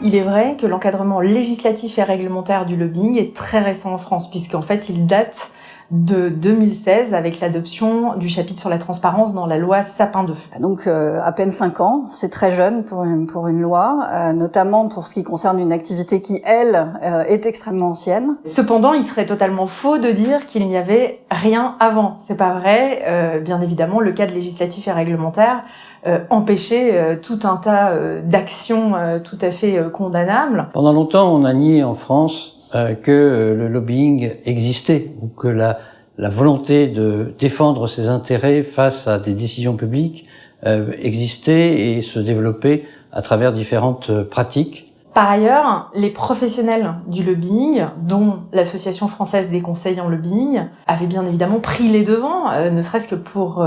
Il est vrai que l'encadrement législatif et réglementaire du lobbying est très récent en France, puisqu'en fait il date de 2016 avec l'adoption du chapitre sur la transparence dans la loi Sapin 2. Donc à peine 5 ans, c'est très jeune pour une loi, notamment pour ce qui concerne une activité qui, elle, est extrêmement ancienne. Cependant, il serait totalement faux de dire qu'il n'y avait rien avant. C'est pas vrai. Bien évidemment, le cadre législatif et réglementaire empêchait tout un tas d'actions tout à fait condamnables. Pendant longtemps, on a nié en France que le lobbying existait ou que la volonté de défendre ses intérêts face à des décisions publiques existait et se développait à travers différentes pratiques. Par ailleurs, les professionnels du lobbying, dont l'Association française des conseils en lobbying, avaient bien évidemment pris les devants, ne serait-ce que pour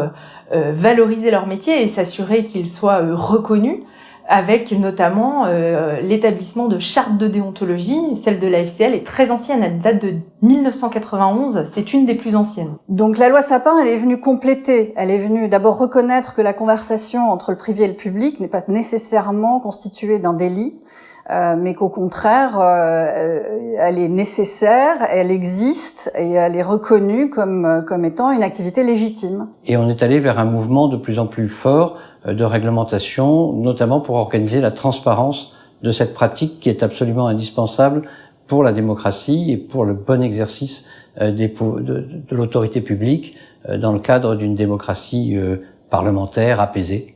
valoriser leur métier et s'assurer qu'ils soient reconnus, avec notamment l'établissement de chartes de déontologie. Celle de la FCL est très ancienne, elle date de 1991, c'est une des plus anciennes. Donc la loi Sapin, elle est venue compléter, elle est venue d'abord reconnaître que la conversation entre le privé et le public n'est pas nécessairement constituée d'un délit, mais qu'au contraire, elle est nécessaire, elle existe et elle est reconnue comme étant une activité légitime. Et on est allé vers un mouvement de plus en plus fort de réglementation, notamment pour organiser la transparence de cette pratique qui est absolument indispensable pour la démocratie et pour le bon exercice de l'autorité publique dans le cadre d'une démocratie parlementaire apaisée.